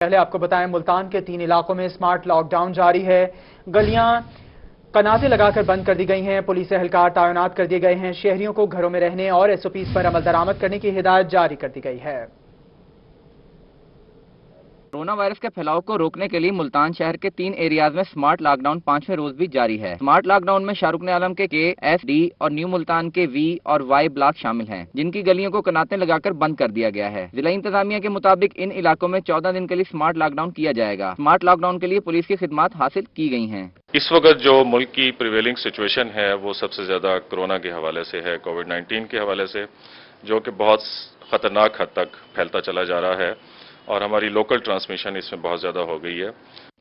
पहले आपको बताएं, मुल्तान के 3 इलाकों में स्मार्ट लॉकडाउन जारी है। गलियां कनाते लगाकर बंद कर दी गई हैं। पुलिस एहलकार तैनात कर दिए गए हैं। शहरियों को घरों में रहने और एसओपीज पर अमल दरामद करने की हिदायत जारी कर दी गई है। कोरोना वायरस के फैलाव को रोकने के लिए मुल्तान शहर के 3 एरियाज में स्मार्ट लॉकडाउन 5वें रोज भी जारी है। स्मार्ट लॉकडाउन में शाहरुख आलम के एस, डी और न्यू मुल्तान के वी और वाई ब्लॉक शामिल हैं, जिनकी गलियों को कनातें लगाकर बंद कर दिया गया है। जिला इंतजामिया के मुताबिक इन इलाकों में 14 दिन के लिए स्मार्ट लॉकडाउन किया जाएगा। स्मार्ट लॉकडाउन के लिए पुलिस की खिदमत हासिल की गई हैं। इस वक्त जो मुल्क की प्रिवेलिंग सिचुएशन है वो सबसे ज्यादा कोरोना के हवाले से है, कोविड-19 के हवाले से, जो कि बहुत खतरनाक हद तक फैलता चला जा रहा है और हमारी लोकल ट्रांसमिशन इसमें बहुत ज्यादा हो गई है।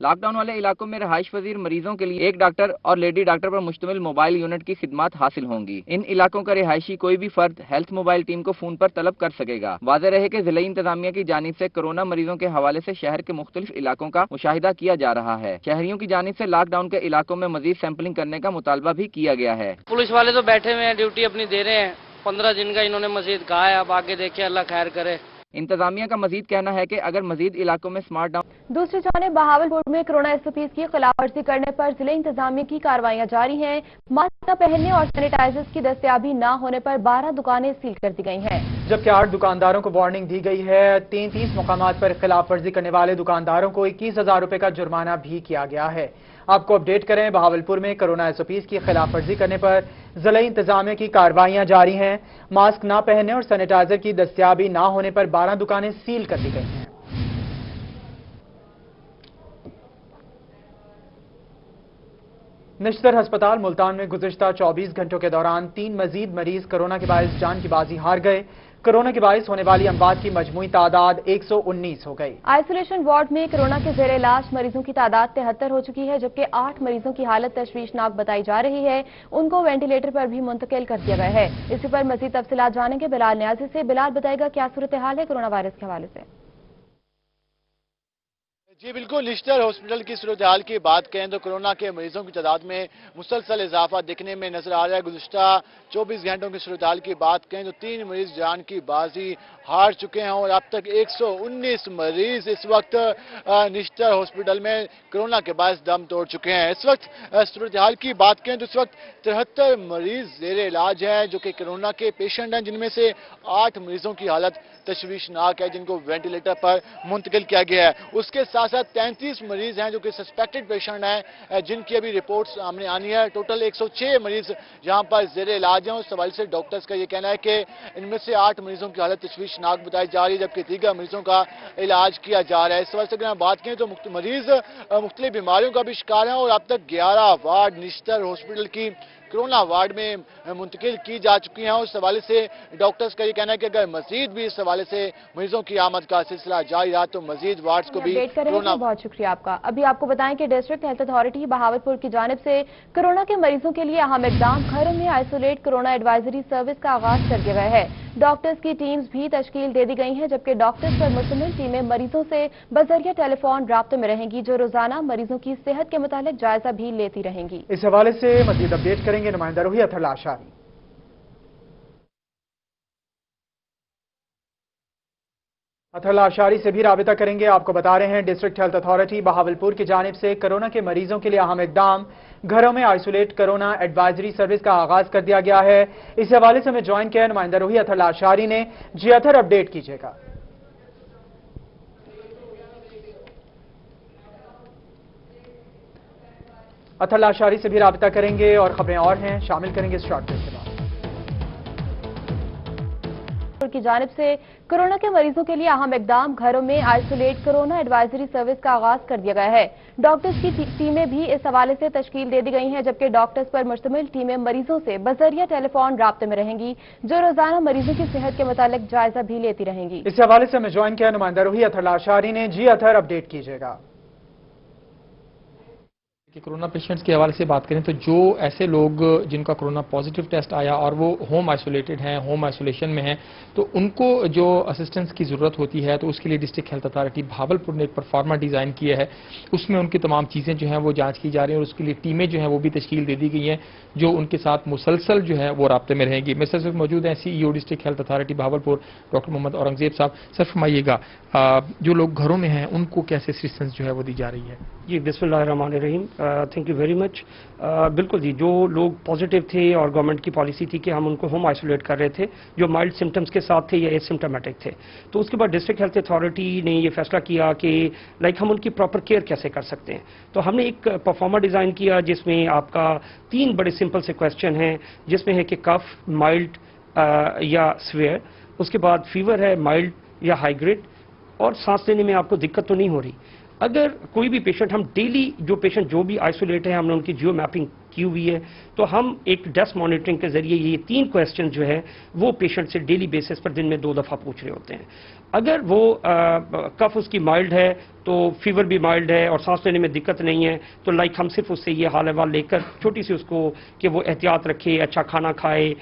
लॉकडाउन वाले इलाकों में रहाइश पजीर मरीजों के लिए एक डॉक्टर और लेडी डॉक्टर पर मुश्तमिल मोबाइल यूनिट की खिदमत हासिल होंगी। इन इलाकों का रिहायशी कोई भी फर्द हेल्थ मोबाइल टीम को फोन पर तलब कर सकेगा। वाज़ेह रहे कि जिला इंतजामिया की जानिब से कोरोना मरीजों के हवाले से शहर के मुख्तलिफ इलाकों का मुशाहिदा किया जा रहा है। शहरियों की जानिब से लॉकडाउन के इलाकों में मजीद सैंपलिंग करने का मुतालबा भी किया गया है। पुलिस वाले तो बैठे हुए हैं, ड्यूटी अपनी दे रहे हैं। 15 दिन का इन्होंने मजीद कहा है, अब आगे देखिए, अल्लाह खैर करे। इंतजामिया का मजीद कहना है कि अगर मजीद इलाकों में स्मार्ट डाउन। दूसरी जानिब बहावलपुर में कोरोना एसओपीज की खिलाफवर्जी करने पर जिले इंतजामिया की कार्रवाइयां जारी हैं। मास्क न पहनने और सैनिटाइजर्स की दस्तयाबी न होने पर 12 दुकानें सील कर दी गई हैं, जबकि 8 दुकानदारों को वार्निंग दी गई है। 33 मुकामात पर खिलाफवर्जी करने वाले दुकानदारों को 21,000 रुपए का जुर्माना भी किया गया है। आपको अपडेट करें, बहावलपुर में कोरोना एसओपीज की खिलाफवर्जी करने पर जिला इंतजामिया की कार्रवाइयां जारी हैं। मास्क न पहनने और सैनिटाइजर की दस्तयाबी न होने पर 12 दुकानें सील कर दी गई हैं। निश्तर अस्पताल मुल्तान में गुज़िश्ता 24 घंटों के दौरान 3 मजीद मरीज कोरोना के बायस जान की बाजी हार गए। कोरोना के बायस होने वाली अमवात की मजमूई तादाद 119 हो गई। आइसोलेशन वार्ड में कोरोना के जेर इलाज मरीजों की तादाद 73 हो चुकी है, जबकि 8 मरीजों की हालत तशवीशनाक बताई जा रही है। उनको वेंटिलेटर पर भी मुंतकिल कर दिया गया है। इसी पर मजीद तफसीलात जानेंगे बिलाल न्याजी से। बिलाल, बताएगा क्या सूरत हाल है कोरोना वायरस के हवाले से? जी बिल्कुल, निश्तर हॉस्पिटल की सूरत हाल की बात करें तो कोरोना के मरीजों की तादाद में मुसलसल इजाफा दिखने में नजर आ रहा है। गुज़िश्ता 24 घंटों की सूरत हाल की बात करें तो 3 मरीज जान की बाजी हार चुके हैं और अब तक 119 मरीज इस वक्त निश्तर हॉस्पिटल में कोरोना के बायस दम तोड़ चुके हैं। इस वक्त सूरत हाल की बात करें तो इस वक्त 73 मरीज जेर इलाज हैं जो कि कोरोना के पेशेंट हैं, जिनमें से 8 मरीजों की हालत तशवीशनाक है, जिनको वेंटिलेटर पर मुंतकिल किया गया है। उसके साथ साथ 33 मरीज हैं जो कि सस्पेक्टेड पेशेंट हैं, जिनकी अभी रिपोर्ट्स सामने आनी है। टोटल 106 मरीज यहाँ पर जेर इलाज हैं। उस हवाले से डॉक्टर्स का ये कहना है कि इनमें से 8 मरीजों की हालत तशवीशनाक बताई जा रही है, जबकि दीगर मरीजों का इलाज किया जा रहा है। इस हवाले से अगर हम बात करें तो मरीज मुख्तलिफ बीमारियों का भी शिकार है और अब तक 11 वार्ड निश्तर हॉस्पिटल की कोरोना वार्ड में मुंतकिल की जा चुकी हैं। उस हवाले से डॉक्टर्स का ये कहना है कि अगर मजीद भी इस हवाले से मरीजों की आमद का सिलसिला जारी रहा तो मजीद वार्ड्स को भी कोरोना। बहुत शुक्रिया आपका। अभी आपको बताएं कि डिस्ट्रिक्ट हेल्थ अथॉरिटी बहावलपुर की जानिब से कोरोना के मरीजों के लिए अहम इकदाम, घरों में आइसोलेट कोरोना एडवाइजरी सर्विस का आगाज कर दिया गया है। डॉक्टर्स की टीम्स भी तश्कील दे दी गई हैं, जबकि डॉक्टर्स पर मुश्तमिल टीमें मरीजों से बजरिया टेलीफोन राब्ते में रहेंगी, जो रोजाना मरीजों की सेहत के मुतालिक जायजा भी लेती रहेंगी। इस हवाले से मजीद अपडेट करेंगे नुमाइंदा रूही अथर लाशारी। अथर लाशारी से भी राबिता करेंगे। आपको बता रहे हैं, डिस्ट्रिक्ट हेल्थ अथॉरिटी बहावलपुर की जानिब से कोरोना के मरीजों के लिए अहम इकदाम, घरों में आइसोलेट कोरोना एडवाइजरी सर्विस का आगाज कर दिया गया है। इस हवाले से हमें ज्वाइन किया नुमाइंदा रूही अथर लाशारी ने। जी अथर, अपडेट कीजिएगा। अथर लाशारी से भी राबिता करेंगे और खबरें और हैं, शामिल करेंगे इस शॉर्ट ब्रेक के बाद। की जानिब से कोरोना के मरीजों के लिए अहम इकदाम, घरों में आइसोलेट कोरोना एडवाइजरी सर्विस का आगाज कर दिया गया है। डॉक्टर्स की टीमें भी इस हवाले से तश्कील दे दी गई हैं, जबकि डॉक्टर्स पर मुश्तमिल टीमें मरीजों से बजरिया टेलीफोन राब्ते में रहेंगी, जो रोजाना मरीजों की सेहत के मुतालिक जायजा भी लेती रहेंगी। इस हवाले से हमें ज्वाइन किया नुमाइंदा रूही अथर लाशारी ने। जी अथर, अपडेट कीजिएगा। کہ کورونا پیشنٹس کے حوالے سے بات کریں تو جو ایسے لوگ جن کا کورونا پازیٹیو ٹیسٹ آیا اور وہ ہوم آئسولیٹڈ ہیں، ہوم آئسولیشن میں ہیں، تو ان کو جو اسسٹنس کی ضرورت ہوتی ہے تو اس کے لیے ڈسٹرکٹ ہیلتھ اتھارٹی بہاولپور نے ایک پرفارما ڈیزائن کیا ہے. اس میں ان کی تمام چیزیں جو ہیں وہ جانچ کی جا رہی ہیں اور اس کے لیے ٹیمیں جو ہیں وہ بھی تشکیل دے دی گئی ہیں جو ان کے ساتھ مسلسل جو ہے وہ رابطے میں رہیں گی. میرے ساتھ موجود ہیں C E O district health authority Bahawalpur doctor Muhammad Aurangzeb صاحب. سر فرمائیے گا جو لوگ گھروں میں ہیں ان کو کیسے اسسٹنس جو ہے وہ دی جا رہی ہے؟ جی بسم اللہ الرحمن الرحیم. Thank you very much. بالکل جی، جو لوگ پازیٹیو تھے اور گورنمنٹ کی پالیسی تھی کہ ہم ان کو ہوم آئسولیٹ کر رہے تھے جو مائلڈ سمٹمز کے ساتھ تھے یا اسمٹمیٹک تھے، تو اس کے بعد ڈسٹرکٹ ہیلتھ اتھارٹی نے یہ فیصلہ کیا کہ ہم ان کی پراپر کیئر کیسے کر سکتے ہیں. تو ہم نے ایک پرفارما ڈیزائن کیا جس میں آپ کا 3 بڑے سمپل سے کویسچن ہیں، جس میں ہے کہ کف مائلڈ یا سویئر، اس کے بعد فیور ہے مائلڈ یا ہائی گریڈ، اور سانس لینے میں آپ کو دقت تو نہیں ہو رہی. اگر کوئی بھی پیشنٹ، ہم ڈیلی جو پیشنٹ جو بھی آئسولیٹ ہے ہم نے ان کی جیو میپنگ کی ہوئی ہے، تو ہم ایک ڈیسک مانیٹرنگ کے ذریعے یہ 3 کویسچن جو ہے وہ پیشنٹ سے ڈیلی بیسس پر دن میں 2 دفعہ پوچھ رہے ہوتے ہیں. اگر وہ کف اس کی مائلڈ ہے تو فیور بھی مائلڈ ہے اور سانس لینے میں دقت نہیں ہے تو ہم صرف اس سے یہ حال احوال لے کر چھوٹی سی اس کو کہ وہ احتیاط رکھے، اچھا کھانا کھائے،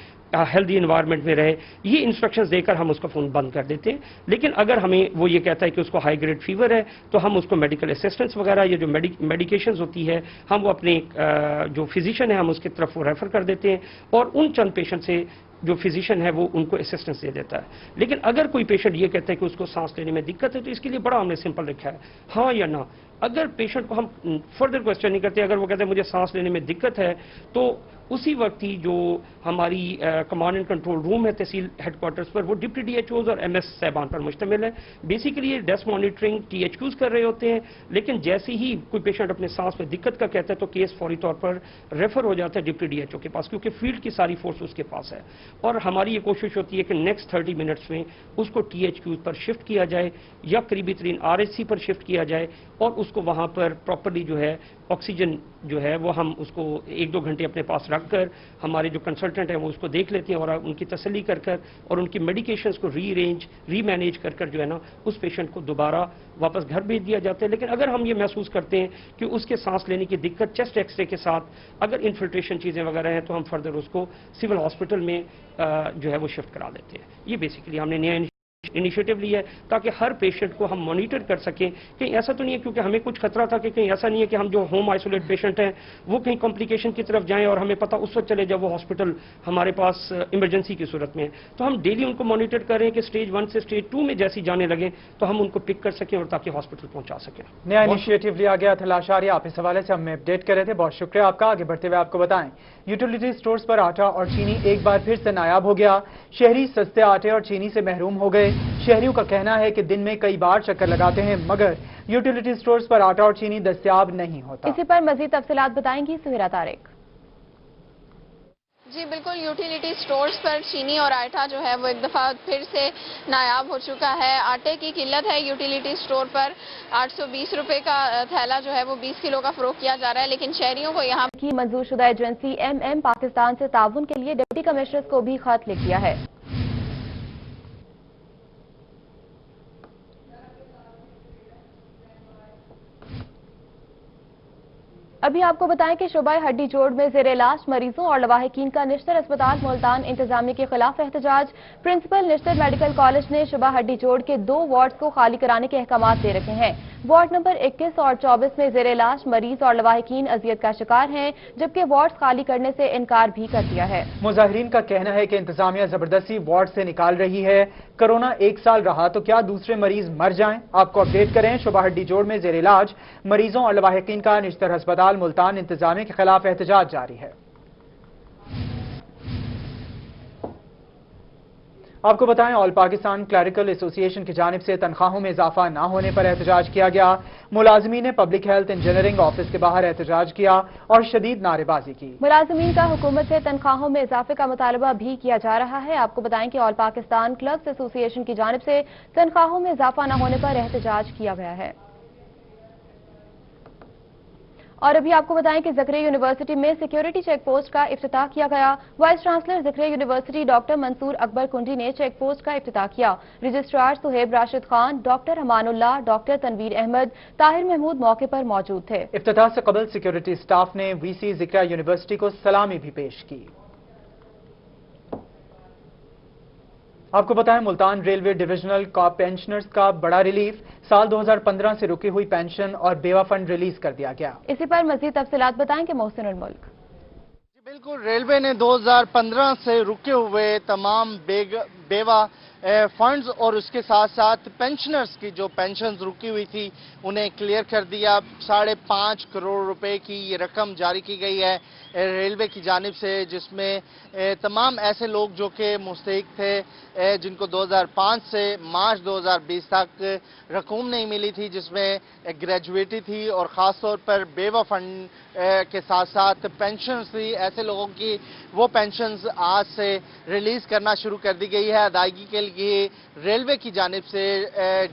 ہیلدی انوائرمنٹ میں رہے، یہ انسٹرکشنز دے کر ہم اس کا فون بند کر دیتے ہیں. لیکن اگر ہمیں وہ یہ کہتا ہے کہ اس کو ہائی گریڈ فیور ہے تو ہم اس کو میڈیکل اسسٹنس وغیرہ یا جو میڈیکیشنز ہوتی ہے ہم وہ اپنے جو فزیشین ہے ہم اس کی طرف وہ ریفر کر دیتے ہیں اور ان چند پیشنٹ سے جو فزیشین ہے وہ ان کو اسسٹنس دے دیتا ہے. لیکن اگر کوئی پیشنٹ یہ کہتا ہے کہ اس کو سانس لینے میں دقت ہے تو اس کے لیے بڑا ہم نے سمپل رکھا ہے، ہاں یا نہ. اگر پیشنٹ کو ہم فردر کویسچن نہیں کرتے، اگر وہ کہتے ہیں مجھے سانس لینے میں دقت ہے تو اسی وقت ہی جو ہماری کمانڈ اینڈ کنٹرول روم ہے تحصیل ہیڈ کوارٹرز پر، وہ ڈپٹی ڈی ایچ اوز اور ایم ایس صاحبان پر مشتمل ہے. بیسیکلی یہ desk monitoring T H Qs کر رہے ہوتے ہیں، لیکن جیسے ہی کوئی پیشنٹ اپنے سانس میں دقت کا کہتا ہے تو کیس فوری طور پر ریفر ہو جاتا ہے ڈپٹی ڈی ایچ او کے پاس، کیونکہ فیلڈ کی ساری فورس اس کے پاس ہے. اور ہماری یہ کوشش ہوتی ہے کہ نیکسٹ 30 منٹس میں اس کو ٹی ایچ کیوز پر شفٹ کیا جائے یا قریبی ترین آر ایچ سی پر شفٹ کیا جائے اور اس کو وہاں پر پراپرلی جو ہے آکسیجن جو ہے وہ ہم اس کو 1-2 گھنٹے اپنے پاس رکھ کر ہمارے جو کنسلٹنٹ ہیں وہ اس کو دیکھ لیتے ہیں اور ان کی تسلی کر کر اور ان کی میڈیکیشنز کو ری مینیج کر کر جو ہے نا اس پیشنٹ کو دوبارہ واپس گھر بھیج دیا جاتا ہے. لیکن اگر ہم یہ محسوس کرتے ہیں کہ اس کے سانس لینے کی دقت چیسٹ ایکس رے کے ساتھ اگر انفلٹریشن چیزیں وغیرہ ہیں تو ہم فردر اس کو سول ہاسپٹل میں جو ہے وہ شفٹ کرا دیتے ہیں. یہ بیسیکلی ہم نے نیا انیشیٹو لی ہے تاکہ ہر پیشنٹ کو ہم مانیٹر کر سکیں. کہیں ایسا تو نہیں ہے، کیونکہ ہمیں کچھ خطرہ تھا کہ کہیں ایسا نہیں ہے کہ ہم جو ہوم آئسولیٹ پیشنٹ ہیں وہ کہیں کمپلیکیشن کی طرف جائیں اور ہمیں پتہ اس وقت چلے جب وہ ہاسپٹل ہمارے پاس ایمرجنسی کی صورت میں. تو ہم ڈیلی ان کو مانیٹر کریں کہ سٹیج 1 سے سٹیج 2 میں جیسی جانے لگیں تو ہم ان کو پک کر سکیں اور تاکہ ہاسپٹل پہنچا سکیں. نیا انیشیٹو لیا گیا تھا لاشاریہ، آپ اس حوالے سے ہمیں اپڈیٹ کر رہے تھے، بہت شکریہ آپ کا. آگے بڑھتے ہوئے آپ کو بتائیں یوٹیلیٹی سٹورز پر آٹا اور چینی ایک بار پھر سے نایاب ہو گیا. شہری سستے آٹے اور چینی سے محروم ہو گئے. شہریوں کا کہنا ہے کہ دن میں کئی بار چکر لگاتے ہیں مگر یوٹیلیٹی سٹورز پر آٹا اور چینی دستیاب نہیں ہوتا. اسی پر مزید تفصیلات بتائیں گی سہیرا طارق. جی بالکل، یوٹیلیٹی سٹورز پر چینی اور آٹا جو ہے وہ ایک دفعہ پھر سے نایاب ہو چکا ہے. آٹے کی قلت ہے یوٹیلیٹی سٹور پر. 820 روپے کا تھیلا جو ہے وہ 20 کلو کا فروخت کیا جا رہا ہے، لیکن شہریوں کو یہاں کی منظور شدہ ایجنسی ایم پاکستان سے تعاون کے لیے ڈپٹی کمشنرز کو بھی خط لکھ دیا ہے. ابھی آپ کو بتائیں کہ شعبہ ہڈی جوڑ میں زیر علاج مریضوں اور لواحقین کا نشتر اسپتال ملتان انتظامیہ کے خلاف احتجاج. پرنسپل نشتر میڈیکل کالج نے شعبہ ہڈی جوڑ کے 2 وارڈز کو خالی کرانے کے احکامات دے رکھے ہیں. وارڈ نمبر 21 اور 24 میں زیر علاج مریض اور لواحقین اذیت کا شکار ہیں، جبکہ وارڈز خالی کرنے سے انکار بھی کر دیا ہے. مظاہرین کا کہنا ہے کہ انتظامیہ زبردستی وارڈ سے نکال رہی ہے. کرونا 1 سال رہا تو کیا دوسرے مریض مر جائیں؟ آپ کو اپڈیٹ کریں. شعبہ ہڈی جوڑ میں زیر علاج مریضوں اور لواحقین کا نشتر ہسپتال ملتان انتظامیہ کے خلاف احتجاج جاری ہے. آپ کو بتائیں آل پاکستان کلریکل ایسوسی ایشن کی جانب سے تنخواہوں میں اضافہ نہ ہونے پر احتجاج کیا گیا. ملازمین نے پبلک ہیلتھ انجینئرنگ آفس کے باہر احتجاج کیا اور شدید نعرے بازی کی. ملازمین کا حکومت سے تنخواہوں میں اضافے کا مطالبہ بھی کیا جا رہا ہے. آپ کو بتائیں کہ آل پاکستان کلرکس ایسوسی ایشن کی جانب سے تنخواہوں میں اضافہ نہ ہونے پر احتجاج کیا گیا ہے. और अभी आपको बताएं कि ज़करिया यूनिवर्सिटी में सिक्योरिटी चेक पोस्ट का इफ्तिताह किया गया। Vice chancellor Zakariya university doctor Mansoor Akbar Kundi ने चेक पोस्ट का इफ्तिताह किया। Registrar Suhaib Rashid Khan, doctor Hamanullah, doctor Tanveer Ahmed, Tahir Mahmood मौके पर मौजूद थे। इफ्तिताह से कबल सिक्योरिटी स्टाफ ने वीसी ज़करिया यूनिवर्सिटी को सलामी भी पेश की। आपको बताएं मुल्तान रेलवे डिविजनल का पेंशनर्स का बड़ा रिलीफ, साल 2015 से रुकी हुई पेंशन और बेवा फंड रिलीज कर दिया गया। इसी पर मजीद तफसीलात बताएंगे मोहसिन उल मुल्क। बिल्कुल, रेलवे ने 2015 से रुके हुए तमाम बेवा फंड्स और उसके साथ साथ पेंशनर्स की जो पेंशन रुकी हुई थी उन्हें क्लियर कर दिया। 5.5 करोड़ रुपए की ये रकम जारी की गई है रेलवे की जानिब से, जिसमें तमाम ऐसे लोग जो कि मुस्तहिक थे जिनको 2005 से मार्च 2020 तक रकूम नहीं मिली थी, जिसमें ग्रेजुएटी थी और ख़ास तौर पर बेवा फंड के साथ साथ पेंशन्स थी, ऐसे लोगों की वो पेंशन्स आज से रिलीज करना शुरू कर दी गई है। अदायगी के लिए रेलवे की जानिब से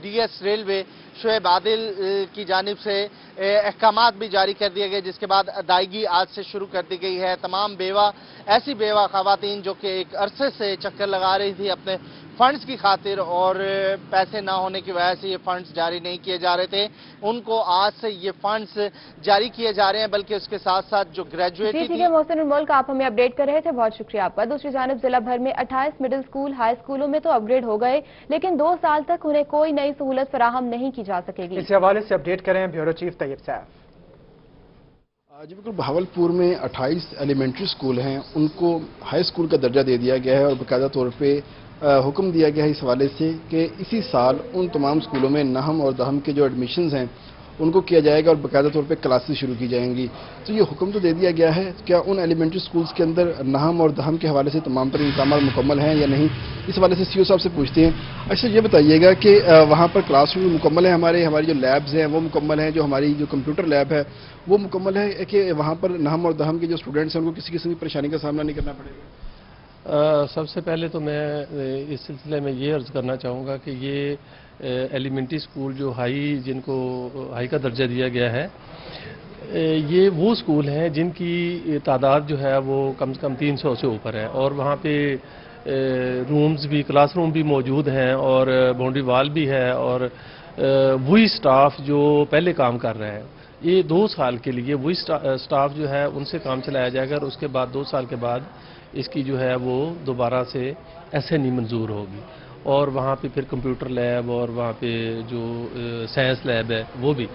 डीएस रेलवे शुएब आदिल की जानिब से अहकामात भी जारी कर दिए गए, जिसके बाद अदायगी आज से शुरू कर दी गई है। तमाम ऐसी बेवा खवातीन जो कि एक अरसे से चक्कर लगा रही थी अपने फंड्स की खातिर और पैसे ना होने की वजह से ये फंड्स जारी नहीं किए जा रहे थे, उनको आज से ये फंड्स जारी किए जा रहे हैं। बल्कि उसके साथ साथ जो ग्रेजुएटी ठीक है मोहसिन उल मुल्क, आप हमें अपडेट कर रहे थे, बहुत शुक्रिया आपका। दूसरी जानिब जिला भर में 28 मिडिल स्कूल हाई स्कूलों में तो अपग्रेड हो गए, लेकिन 2 साल तक उन्हें कोई नई सहूलत फराहम नहीं की जा सकेगी। इस हवाले से अपडेट करें ब्यूरो चीफ तैयब साहब। जी बिल्कुल, बहावलपुर में 28 एलिमेंट्री स्कूल हैं, उनको हाई स्कूल का दर्जा दे दिया गया है और बाकायदा तौर पे हुक्म दिया गया है इस हवाले से कि इसी साल उन तमाम स्कूलों में नहम और दहम के जो एडमिशन्स हैं उनको किया जाएगा और बाकायदा तौर पे क्लासेस शुरू की जाएंगी। तो ये हुक्म तो दे दिया गया है, क्या उन एलिमेंट्री स्कूल्स के अंदर नहम और दहम के हवाले से तमाम तर इंतजाम मुकम्मल हैं या नहीं, इस हवाले से सीओ साहब से पूछते हैं। अच्छा ये बताइएगा कि वहाँ पर क्लास रूम मुकम्मल है, हमारी जो लैब्स हैं वो मुकम्मल हैं, जो हमारी जो कंप्यूटर लैब है वो मुकम्मल है कि वहाँ पर नहम और दहम के जो स्टूडेंट्स हैं उनको किसी किस्म की परेशानी का सामना नहीं करना पड़ेगा? सबसे पहले तो मैं इस सिलसिले में ये अर्ज़ करना चाहूँगा कि ये एलिमेंट्री स्कूल जो जिनको हाई का दर्जा दिया गया है, ये वो स्कूल हैं जिनकी तादाद जो है वो कम से कम 300 से ऊपर है और वहाँ पे रूम्स भी, क्लास रूम भी मौजूद हैं और बाउंड्री वाल भी है और वही स्टाफ जो पहले काम कर रहे हैं, ये 2 साल के लिए वही स्टाफ जो है उनसे काम चलाया जाएगा और उसके बाद 2 साल के बाद इसकी जो है वो दोबारा से एसएनई मंजूर होगी और वहाँ पे फिर कंप्यूटर लैब और वहाँ पे जो साइंस लैब है वो भी,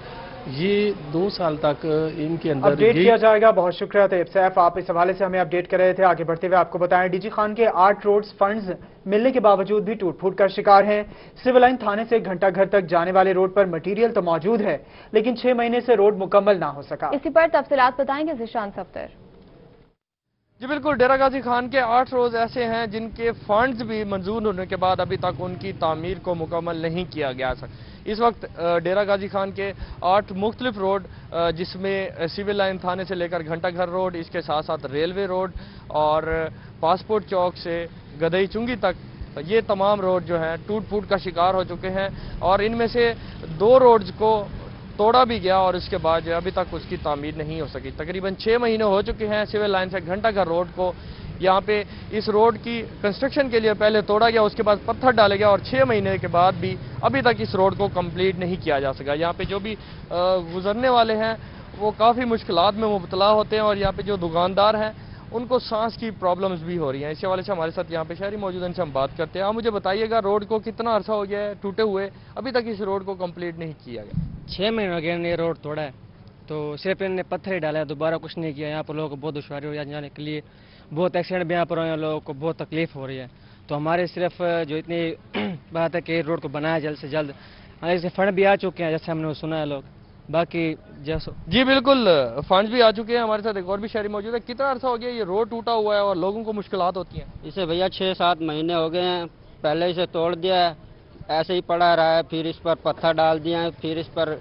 ये 2 साल तक इनके अंदर अपडेट किया जाएगा। बहुत शुक्रिया तैयब सैफ, आप इस हवाले से हमें अपडेट कर रहे थे। आगे बढ़ते हुए आपको बताएं डीजी खान के 8 रोड्स फंड्स मिलने के बावजूद भी टूट फूट का शिकार हैं। सिविल लाइन थाने से घंटा घर तक जाने वाले रोड पर मटीरियल तो मौजूद है, लेकिन 6 महीने से रोड मुकम्मल ना हो सका। इसी पर तफसीलात बताएंगे जिशान सफ्तर। जी बिल्कुल, डेरा गाजी खान के 8 रोड ऐसे हैं जिनके फंड्स भी मंजूर होने के बाद अभी तक उनकी तामीर को मुकम्मल नहीं किया गया। इस वक्त डेरा गाजी खान के 8 मुख्तलिफ रोड, जिसमें सिविल लाइन थाने से लेकर घंटा घर रोड, इसके साथ साथ रेलवे रोड और पासपोर्ट चौक से गदई चुंगी तक, ये तमाम रोड जो हैं टूट फूट का शिकार हो चुके हैं और इनमें से 2 रोड्स को तोड़ा भी गया और इसके बाद जो अभी तक उसकी तामीर नहीं हो सकी। तकरीबन 6 महीने हो चुके हैं सिविल लाइन से घंटा घर रोड को, यहाँ पे इस रोड की कंस्ट्रक्शन के लिए पहले तोड़ा गया, उसके बाद पत्थर डाले गया और 6 महीने के बाद भी अभी तक इस रोड को कंप्लीट नहीं किया जा सका। यहाँ पे जो भी गुजरने वाले हैं वो काफ़ी मुश्किलात में मुबतला होते हैं और यहाँ पे जो दुकानदार हैं उनको सांस की प्रॉब्लम्स भी हो रही हैं। इसी हवाले से हमारे साथ यहाँ पे शहरी मौजूद हैं, इनसे हम बात करते हैं। आप मुझे बताइएगा, रोड को कितना अरसा हो गया है टूटे हुए, अभी तक इस रोड को कंप्लीट नहीं किया गया? 6 महीने हो गए ये रोड तोड़ा है, तो सिर्फ इन्होंने पत्थर ही डाला है, दोबारा कुछ नहीं किया। यहाँ पर लोगों को बहुत दुश्वारी हो जाने के लिए, बहुत एक्सीडेंट भी यहाँ पर हो, लोगों को बहुत तकलीफ हो रही है। तो हमारे सिर्फ जो इतनी बात है कि रोड को बनाया जल्द से जल्द, इसके फंड भी आ चुके हैं जैसे हमने सुना है लोग, बाकी जैसो। जी बिल्कुल, फंड्स भी आ चुके हैं। हमारे साथ एक और भी शहरी मौजूद है। कितना अर्सा हो गया ये रोड टूटा हुआ है और लोगों को मुश्किलात होती हैं? इसे भैया 6-7 महीने हो गए हैं, पहले इसे तोड़ दिया है, ऐसे ही पड़ा रहा है, फिर इस पर पत्थर डाल दिया है, फिर इस पर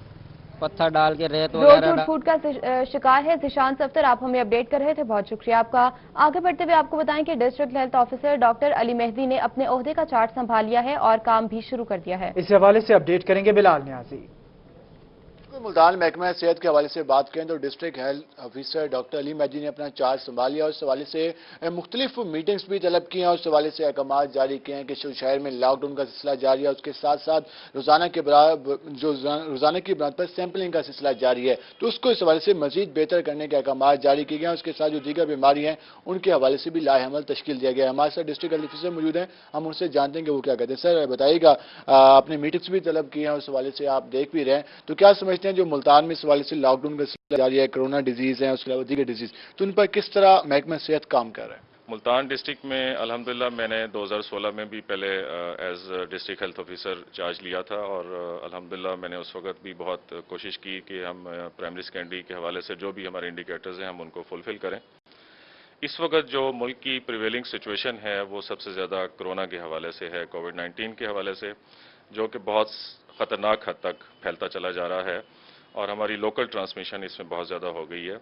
पत्थर डाल के रेत वगैरह। टूट फूट का शिकार है जिशान सफ्तर, आप हमें अपडेट कर रहे थे, बहुत शुक्रिया आपका। आगे बढ़ते हुए आपको बताएं कि district health officer doctor Ali Mehdi ने अपने ओहदे का चार्ज संभाल लिया है और काम भी शुरू कर दिया है। इस हवाले से अपडेट करेंगे बिलाल न्याजी। मुल्तान महकमा सेहत के हवाले से बात करें तो district health officer doctor Ali Mehdi ने अपना चार्ज संभाल लिया और इस हवाले से मुख्तलिफ मीटिंग्स भी तलब की हैं और उस हवाले से अहकाम जारी किए हैं कि शहर में लॉकडाउन का सिलसिला जारी है। उसके साथ साथ रोजाना की बुनियाद पर सैंपलिंग का सिलसिला जारी है, तो उसको इस हवाले से मजीद बेहतर करने के अहकाम जारी किए गए हैं। उसके साथ जो दीगर बीमारी हैं उनके हवाले से भी लाहेअमल तश्कील दिया गया है। हमारे साथ डिस्ट्रिक्ट हेल्थ ऑफिसर मौजूद हैं, हम उनसे जानते हैं कि वो क्या कहते हैं। सर बताइएगा, आपने मीटिंग्स भी तलब की हैं, उस हवाले से आप देख भी रहे हैं, तो क्या समझते हैं जो मुल्तान में इस हवाले से लॉकडाउन का सिलसिला जारी है, कोरोना डिजीज है, उसके अलावा दीगर डिजीज, तो उन पर किस तरह महकमा सेहत काम कर रहा है? मुल्तान डिस्ट्रिक्ट में अल्हम्दुलिल्लाह मैंने 2016 में भी पहले as district health officer charge लिया था और अल्हम्दुलिल्लाह मैंने उस वक्त भी बहुत कोशिश की कि हम प्राइमरी सेकेंडरी के हवाले से जो भी हमारे इंडिकेटर्स हैं हम उनको फुलफिल करें। इस वक्त जो मुल्क की प्रिवेलिंग सिचुएशन है वो सबसे ज़्यादा कोरोना के हवाले से है, कोविड-19 के हवाले से, जो कि बहुत ख़तरनाक हद तक फैलता चला जा रहा है और हमारी लोकल ट्रांसमिशन इसमें बहुत ज़्यादा हो गई है।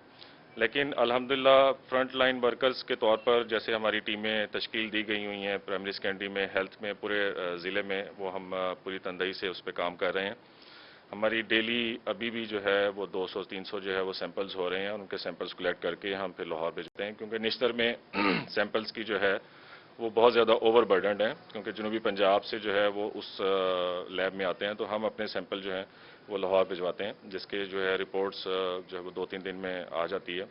लेकिन अल्हम्दुलिल्लाह फ्रंट लाइन वर्कर्स के तौर पर जैसे हमारी टीमें तश्कील दी गई हुई हैं प्राइमरी सेकेंडरी में, हेल्थ में, पूरे ज़िले में, वो हम पूरी तनदेही से उस पर काम कर रहे हैं। हमारी डेली अभी भी जो है वो 200-300 जो है वो सैंपल्स हो रहे हैं, उनके सैंपल्स कलेक्ट करके हम फिर लाहौर भेजते हैं, क्योंकि निश्तर में सैंपल्स की जो है वो बहुत ज़्यादा ओवरबर्डनड है, क्योंकि जनूबी पंजाब से जो है वो उस लैब में आते हैं, तो हम अपने सैंपल जो हैं वो लाहौर भिजवाते हैं, जिसके जो है रिपोर्ट्स जो है वो 2-3 दिन में आ जाती है।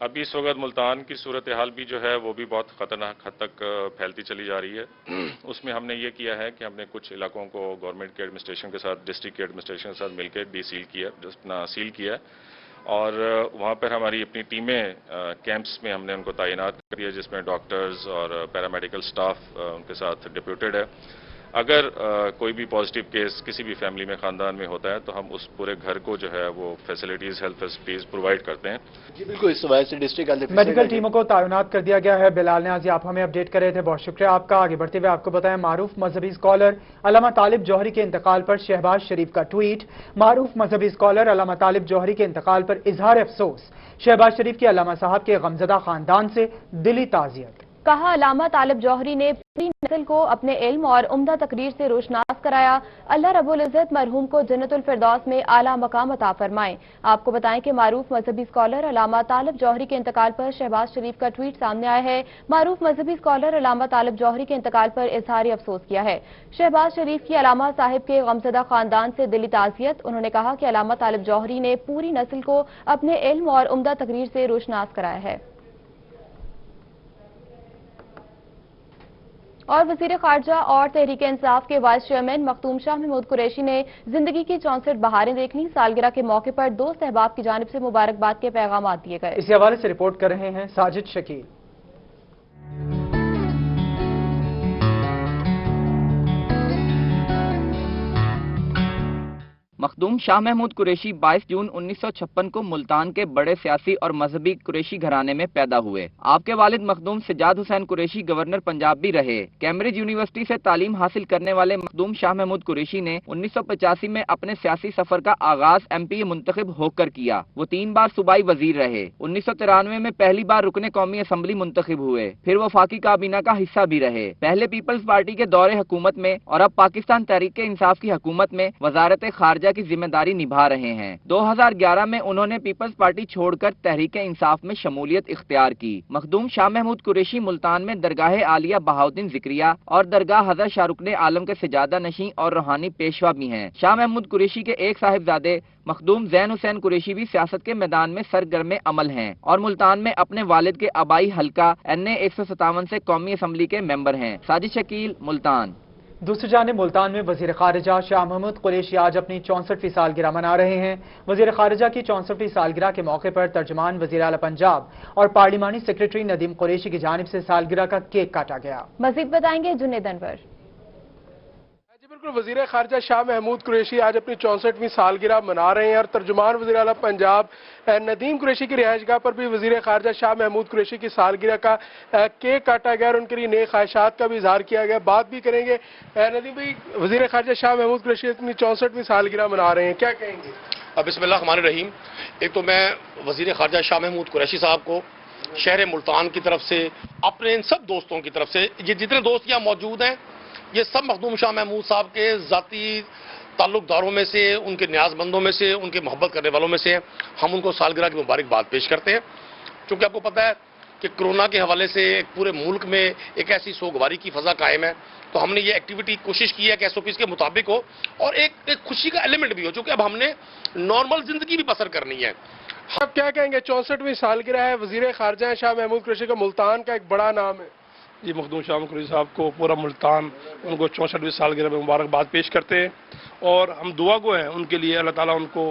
अभी इस वक्त मुल्तान की सूरत हाल भी जो है वो भी बहुत ख़तरनाक हद तक फैलती चली जा रही है। उसमें हमने ये किया है कि हमने कुछ इलाकों को गवर्नमेंट के एडमिनिस्ट्रेशन के साथ, डिस्ट्रिक्ट के एडमिनिस्ट्रेशन के साथ मिलकर डीसील किया, अपना सील किया और वहाँ पर हमारी अपनी टीमें कैंप्स में हमने उनको तैनात कर दिया, जिसमें डॉक्टर्स और पैरामेडिकल स्टाफ उनके साथ डिप्यूटेड है। अगर कोई भी पॉजिटिव केस किसी भी फैमिली में, खानदान में होता है, तो हम उस पूरे घर को जो है वो फैसिलिटीज़, हेल्थ फैसिलिटीज़ प्रोवाइड करते हैं। जी बिल्कुल, इस वजह से डिस्ट्रिक्ट मेडिकल टीमों को तैनात कर दिया गया है। बिलाल न्याज़ी, आप हमें अपडेट कर रहे थे, बहुत शुक्रिया आपका। आगे बढ़ते हुए आपको बताएं, मारूफ मजहबी स्कॉलर अल्लामा तालिब जौहरी के इंतकाल पर शहबाज शरीफ का ट्वीट। मारूफ मजहबी स्कॉलर अल्लामा तालिब जौहरी के इंतकाल पर इजहार अफसोस। शहबाज शरीफ के अल्लामा साहब के गमजदा खानदान से दिली ताज़ियत। कहा, अल्लामा तालिब जौहरी ने पूरी नस्ल को अपने इल्म और उम्दा तकरीर से रोशनास कराया। अल्लाह रब्बुल इज़्ज़त मरहूम को जन्नतुल फिरदौस में आला मकाम अता फरमाएं। आपको बताएं कि मारूफ मजहबी स्कॉलर अल्लामा तालिब जौहरी के इंतकाल पर शहबाज शरीफ का ट्वीट सामने आया है। मारूफ मजहबी स्कॉलर अल्लामा तालिब जौहरी के इंतकाल पर इजहार अफसोस किया है। शहबाज शरीफ की अल्लामा साहिब के गमज़दा खानदान से दिली ताज़ियत। उन्होंने कहा कि अल्लामा तालिब जौहरी ने पूरी नस्ल को अपने इल्म और उम्दा तकरीर से रोशनास कराया है। और वजीर खारजा और तहरीक इंसाफ के वाइस चेयरमैन मखदूम शाह महमूद कुरैशी ने जिंदगी की 64 बहारें देख ली। सालगिरह के मौके पर दोस्त अहबाब की जानिब से मुबारकबाद के पैगाम दिए गए। इसी हवाले से रिपोर्ट कर रहे हैं साजिद शकील। मखदूम शाह महमूद कुरैशी 22 जून 1956 को मुल्तान के बड़े सियासी और मजहबी कुरैशी घराने में पैदा हुए। आपके वालिद मखदूम सज्जाद हुसैन कुरैशी गवर्नर पंजाब भी रहे। कैम्ब्रिज यूनिवर्सिटी से तालीम हासिल करने वाले मखदूम शाह महमूद कुरैशी ने 1985 में अपने सियासी सफर का आगाज MP मुंतखब होकर किया। वो 3 बार सूबाई वजीर रहे। 1993 में पहली बार रुकने कौमी असम्बली मुंतखब हुए, फिर वफाकी काबीना का हिस्सा भी रहे। पहले पीपल्स पार्टी के दौरे हुकूमत में और अब पाकिस्तान तहरीक इंसाफ की हुकूमत में वजारत खारजा की जिम्मेदारी निभा रहे हैं। 2011 में उन्होंने पीपल्स पार्टी छोड़कर तहरीक इंसाफ में शमूलियत इख्तियार की। मखदूम शाह महमूद कुरैशी मुल्तान में दरगाह आलिया बहाउद्दीन जिक्रिया और दरगाह हज़रत शाहरुख आलम के सजादा नशी और रूहानी पेशवा भी हैं। शाह महमूद कुरैशी के एक साहिबजादे मखदूम ज़ैन हुसैन कुरैशी भी सियासत के मैदान में सरगर्म अमल हैं और मुल्तान में अपने वालिद के आबाई हल्का NA 157 से कौमी असम्बली के मेंबर हैं। साजिद शकील, मुल्तान। दूसरी जानिब मुल्तान में वजीर खारिजा शाह महमूद कुरैशी आज अपनी 64वीं सालगिरह मना रहे हैं। वजीर खारिजा की 64वीं सालगिरह के मौके पर तर्जुमान वजीर आला पंजाब और पार्लिमानी सेक्रेटरी नदीम कुरैशी की जानिब से सालगिरह का केक काटा गया। मजीद बताएंगे जुनेद अनवर। बिल्कुल, वजीर खारजा शाह महमूद कुरैशी आज अपनी 64वीं सालगिरह मना रहे हैं और तर्जुमान वज़ीर आला पंजाब नदीम कुरैशी की रिहाइशगाह पर भी वजीर खारजा शाह महमूद कुरैशी की सालगिरह का केक काटा गया और उनके लिए नेक ख्वाहिशात का भी इजहार किया गया। बात भी करेंगे। नदीम भाई, वजीर खारजा शाह महमूद कुरैशी अपनी 64वीं सालगिरह मना रहे हैं, क्या कहेंगे? बिस्मिल्लाह रहमान रहीम। एक तो मैं वजीर खारजा शाह महमूद कुरैशी साहब को शहर मुल्तान की तरफ से, अपने इन सब दोस्तों की तरफ से, ये जितने दोस्त यहाँ मौजूद हैं ये सब मखदूम शाह महमूद साहब के ज़ाती ताल्लुकदारों में से, उनके न्याजमंदों में से, उनके मोहब्बत करने वालों में से हम उनको सालगिरह की मुबारकबाद पेश करते हैं। क्योंकि आपको पता है कि कोरोना के हवाले से पूरे मुल्क में एक ऐसी सोगवारी की फजा कायम है, तो हमने ये एक्टिविटी कोशिश की है कि एसओपीज के मुताबिक हो और एक खुशी का एलिमेंट भी हो, क्योंकि अब हमने नॉर्मल जिंदगी भी बसर करनी है। आप क्या कहेंगे, 64वीं सालगिरह है, वजीर खारजा है शाह महमूद कुरैशी का, मुल्तान का एक बड़ा नाम है। जी, मखदूम शाह महमूद कुरैशी साहब को पूरा मुल्तान उनको 64वीं सालगिरह में मुबारकबाद पेश करते हैं और हम दुआ गो हैं उनके लिए, अल्लाह ताला उनको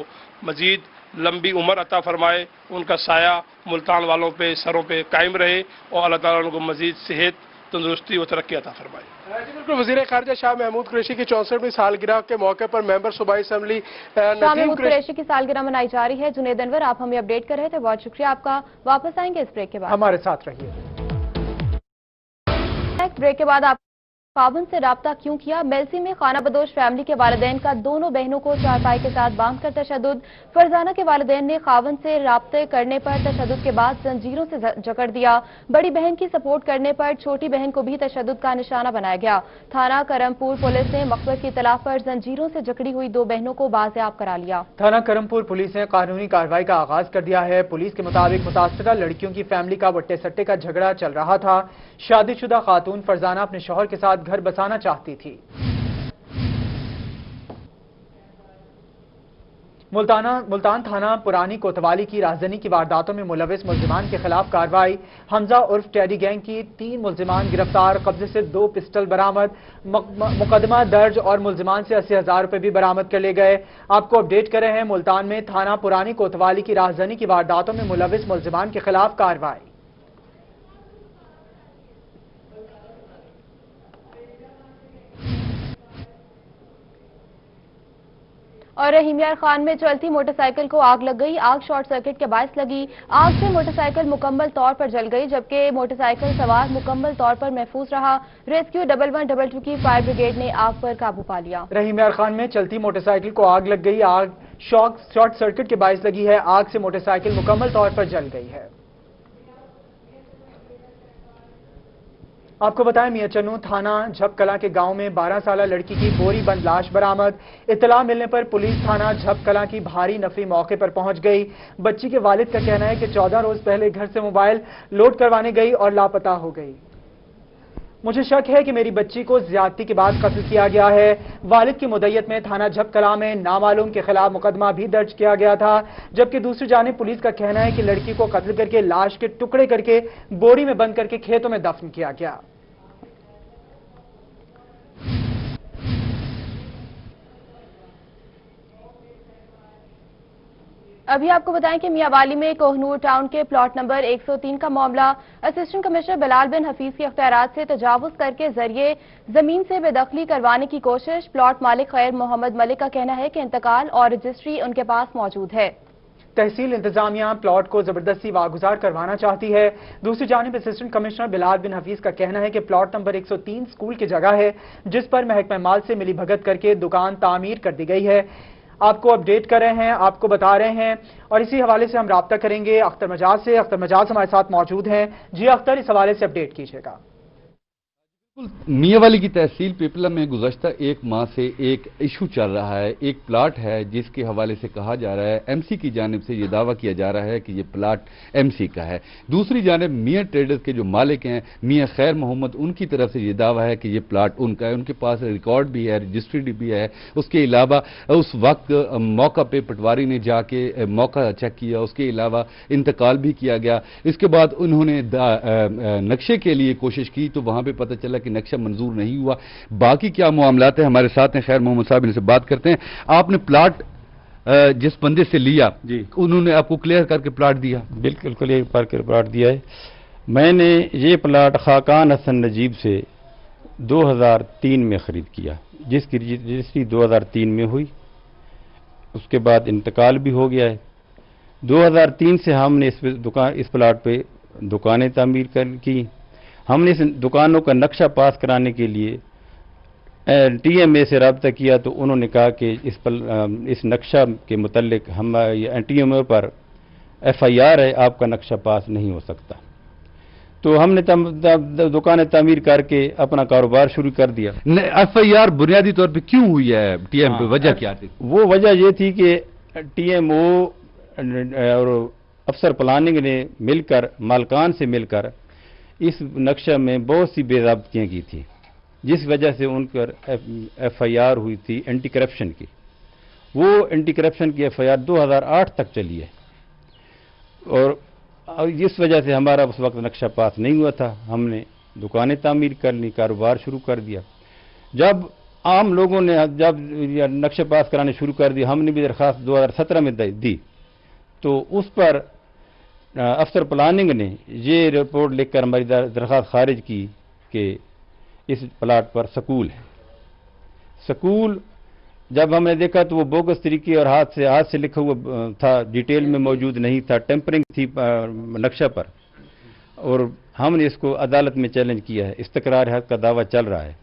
मजीद लंबी उम्र अता फरमाए, उनका साया मुल्तान वालों पे सरों पे कायम रहे और अल्लाह ताला उनको मजीद सेहत, तंदुरुस्ती और तरक्की अता फरमाए। बिल्कुल, वजीर खारजा शाह महमूद कुरैशी की 64वीं सालगिरह के मौके पर मेंबर सूबाई असेंबली शाह महमूद कुरैशी की सालगिरह मनाई जा रही है। जुनेद अनवर, आप हमें अपडेट कर रहे थे, बहुत शुक्रिया आपका। वापस आएंगे इस ब्रेक के बाद, हमारे साथ रहिए। ब्रेक के बाद आप खावन से राब्ता क्यों किया? मेलसी में खाना बदोश फैमिली के वालिदैन का दोनों बहनों को चारपाई के साथ बांधकर तशद्दुद। फरजाना के वालिदैन ने खावन से राब्ते करने पर तशद्दुद के बाद जंजीरों से जकड़ दिया। बड़ी बहन की सपोर्ट करने पर छोटी बहन को भी तशद्दुद का निशाना बनाया गया। थाना करमपुर पुलिस ने मकबूल की इत्तला पर जंजीरों से जकड़ी हुई दो बहनों को बाजियाब करा लिया। थाना करमपुर पुलिस ने कानूनी कार्रवाई का आगाज कर दिया है। पुलिस के मुताबिक मुतासरा लड़कियों की फैमिली का वट्टे सट्टे का झगड़ा चल रहा था। शादीशुदा खातून फरजाना अपने शौहर के साथ घर बसाना चाहती थी। मुल्तान थाना पुरानी कोतवाली की राजधानी की वारदातों में मुलविस मुल्जिमान के खिलाफ कार्रवाई। हमजा उर्फ टेडी गैंग की 3 मुल्जिमान गिरफ्तार, कब्जे से 2 पिस्टल बरामद, मुकदमा दर्ज और मुल्जिमान से 80,000 रुपए भी बरामद कर ले गए। आपको अपडेट कर रहे हैं, मुल्तान में थाना पुरानी कोतवाली की राजधानी की वारदातों में मुलविस मुल्जिमान के खिलाफ कार्रवाई। और रहीमियार खान में चलती मोटरसाइकिल को आग लग गई। आग शॉर्ट सर्किट के बायस लगी। आग से मोटरसाइकिल मुकम्मल तौर पर जल गई, जबकि मोटरसाइकिल सवार मुकम्मल तौर पर महफूज रहा। रेस्क्यू 1112 की फायर ब्रिगेड ने आग पर काबू पा लिया। रहीमियार खान में चलती मोटरसाइकिल को आग लग गई। आग शॉर्ट सर्किट के बायस लगी है। आग से मोटरसाइकिल मुकम्मल तौर पर जल गई है। आपको बताएं, मियां चन्नू थाना झपकला के गांव में 12 साल लड़की की बोरी बंद लाश बरामद। इत्तला मिलने पर पुलिस थाना झपकला की भारी नफरी मौके पर पहुंच गई। बच्ची के वालिद का कहना है कि 14 रोज पहले घर से मोबाइल लोड करवाने गई और लापता हो गई। मुझे शक है कि मेरी बच्ची को ज्यादती के बाद कत्ल किया गया है। वालिद की मुद्दत में थाना झपकला में नामालूम के खिलाफ मुकदमा भी दर्ज किया गया था, जबकि दूसरी जानिब पुलिस का कहना है कि लड़की को कत्ल करके लाश के टुकड़े करके बोरी में बंद करके खेतों में दफन किया गया। अभी आपको बताएं कि मियावाली में कोहनूर टाउन के प्लॉट नंबर 103 का मामला। असिस्टेंट कमिश्नर बिलाल बिन हफीज के अख्तियारात से तजावुज करके जरिए जमीन से बेदखली करवाने की कोशिश। प्लॉट मालिक खैर मोहम्मद मलिक का कहना है कि इंतकाल और रजिस्ट्री उनके पास मौजूद है। तहसील इंतजामिया प्लॉट को जबरदस्ती वागुजार करवाना चाहती है। दूसरी जानिब असिस्टेंट कमिश्नर बिलाल बिन हफीज का कहना है कि प्लॉट नंबर 103 स्कूल की जगह है, जिस पर महकमा माल से मिली भगत करके दुकान तामीर कर दी गई है। आपको अपडेट कर रहे हैं, आपको बता रहे हैं और इसी हवाले से हम राब्ता करेंगे अख्तर मजाज से। अख्तर मजाज हमारे साथ मौजूद हैं। जी अख्तर, इस हवाले से अपडेट कीजिएगा। मियावाली की तहसील पिपला में गुज़श्ता एक माह से एक इशू चल रहा है। एक प्लाट है जिसके हवाले से कहा जा रहा है, एमसी की जानिब से ये दावा किया जा रहा है कि ये प्लाट एमसी का है। दूसरी जानिब मियां ट्रेडर्स के जो मालिक हैं मियां खैर मोहम्मद, उनकी तरफ से ये दावा है कि ये प्लाट उनका है। उनके पास रिकॉर्ड भी है, रजिस्ट्री भी है। उसके अलावा उस वक्त मौका पे पटवारी ने जाके मौका चेक किया, उसके अलावा इंतकाल भी किया गया। इसके बाद उन्होंने नक्शे के लिए कोशिश की तो वहां पर पता चला कि नक्शा मंजूर नहीं हुआ। बाकी क्या मामलात है, हमारे साथ हैं खैर मोहम्मद साहब, इनसे बात करते हैं। आपने प्लाट जिस बंदे से लिया जी, उन्होंने आपको क्लियर करके प्लाट दिया? बिल्कुल क्लियर करके प्लाट दिया है। मैंने ये प्लाट खाकान हसन नजीब से 2003 में खरीद किया, जिसकी रजिस्ट्री 2003 में हुई। उसके बाद इंतकाल भी हो गया है। 2003 से हमने इस प्लाट पे दुकानें तामीर की। हमने इस दुकानों का नक्शा पास कराने के लिए टीएमए से रब्ता किया तो उन्होंने कहा कि इस नक्शा के मुतल्लिक हम टीएमए पर एफआईआर है, आपका नक्शा पास नहीं हो सकता। तो हमने दुकानें तामीर करके अपना कारोबार शुरू कर दिया। FIR बुनियादी तौर पे क्यों हुई है TM पे, वजह क्या थी? वो वजह ये थी कि TMO और अफसर प्लानिंग ने मिलकर, मालकान से मिलकर इस नक्शे में बहुत सी बेज़ाब्तियाँ की थी, जिस वजह से उन पर FIR हुई थी एंटी करप्शन की। वो एंटी करप्शन की FIR 2008 तक चली है और जिस वजह से हमारा उस वक्त नक्शा पास नहीं हुआ था। हमने दुकानें तामीर कर ली, कारोबार शुरू कर दिया। जब आम लोगों ने जब नक्शे पास कराने शुरू कर दिया, हमने भी दरख्वास्त 2017 में दी, तो उस पर अफसर प्लानिंग ने ये रिपोर्ट लिखकर हमारी दरख्वास्त खारिज की कि इस प्लाट पर स्कूल है। स्कूल जब हमने देखा तो वो बोगस तरीके और हाथ से लिखा हुआ था, डिटेल में मौजूद नहीं था, टेम्परिंग थी नक्शा पर, और हमने इसको अदालत में चैलेंज किया है। इस्तकरार हक का दावा चल रहा है,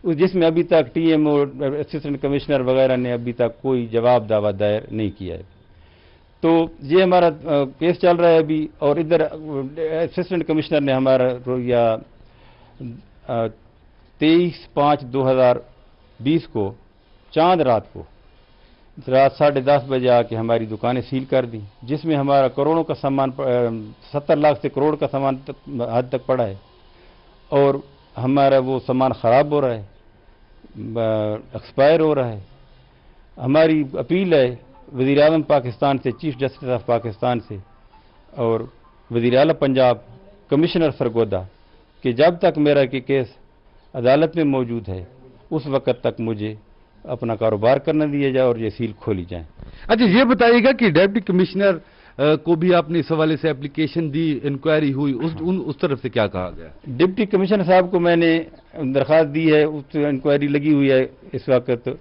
जिसमें अभी तक TMO असिस्टेंट कमिश्नर वगैरह ने अभी तक कोई जवाब दावा दायर नहीं किया है। तो ये हमारा केस चल रहा है अभी, और इधर असिस्टेंट कमिश्नर ने हमारा 23/5/2020 को चांद रात को रात 10:30 बजे आके हमारी दुकानें सील कर दी, जिसमें हमारा करोड़ों का सामान 70 लाख से करोड़ का सामान हद तक पड़ा है, और हमारा वो सामान ख़राब हो रहा है, एक्सपायर हो रहा है। हमारी अपील है वज़ीर आज़म पाकिस्तान से, चीफ जस्टिस ऑफ पाकिस्तान से और वज़ीर आला पंजाब कमिश्नर सरगोदा कि जब तक मेरा केस अदालत में मौजूद है उस वक़्त तक मुझे अपना कारोबार करने दिया जाए और ये सील खोली जाए। अच्छा, ये बताइएगा कि डिप्टी कमिश्नर को भी आपने इस हवाले से एप्लीकेशन दी, इंक्वायरी हुई, उस तरफ से क्या कहा गया? डिप्टी कमिश्नर साहब को मैंने दरख्वास्त दी है, उस इंक्वायरी लगी हुई है इस वक्त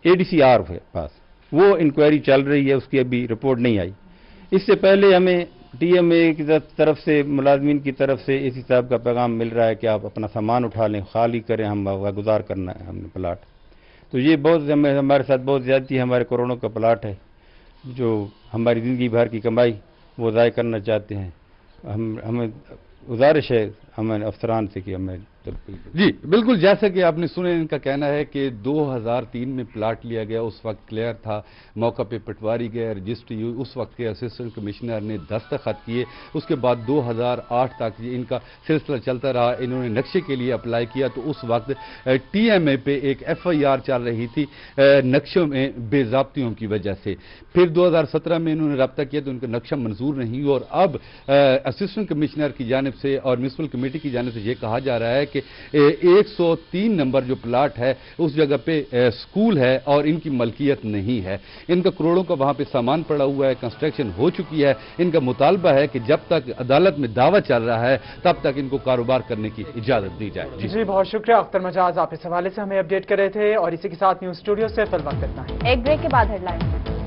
ADCR के पास, वो इंक्वायरी चल रही है, उसकी अभी रिपोर्ट नहीं आई। इससे पहले हमें TMA की तरफ से, मुलाजमीन की तरफ से AC साहब का पैगाम मिल रहा है कि आप अपना सामान उठा लें, खाली करें, हम गुजार करना है हमने प्लाट। तो ये बहुत हमारे साथ बहुत ज़्यादती है। हमारे करोड़ों का प्लाट है, जो हमारी ज़िंदगी भर की कमाई वो ज़ाय करना चाहते हैं। हमें गुजारिश है हमें अफसरान से कि हमें जी बिल्कुल, जैसा कि आपने सुने, इनका कहना है कि 2003 में प्लाट लिया गया, उस वक्त क्लियर था, मौका पे पटवारी गए, रजिस्ट्री हुई, उस वक्त के असिस्टेंट कमिश्नर ने दस्तखत किए। उसके बाद 2008 तक इनका सिलसिला चलता रहा। इन्होंने नक्शे के लिए अप्लाई किया तो उस वक्त TMA पे एक FIR चल रही थी नक्शों में बेज़ाब्तियों की वजह से। फिर 2017 में इन्होंने रब्ता किया तो उनका नक्शा मंजूर नहीं हुआ, और अब असिस्टेंट कमिश्नर की जानिब से और म्यूनसिपल कमेटी की जानिब से ये कहा जा रहा है कि 103 नंबर जो प्लाट है उस जगह पे स्कूल है और इनकी मलकियत नहीं है। इनका करोड़ों का वहां पे सामान पड़ा हुआ है, कंस्ट्रक्शन हो चुकी है। इनका मुतालबा है कि जब तक अदालत में दावा चल रहा है तब तक इनको कारोबार करने की इजाजत दी जाए। जी बहुत शुक्रिया अख्तर मजाज, आप इस हवाले से हमें अपडेट कर रहे थे। और इसी के साथ न्यूज स्टूडियो से फिल वक्त इतना है। एक ब्रेक के बाद हेडलाइन।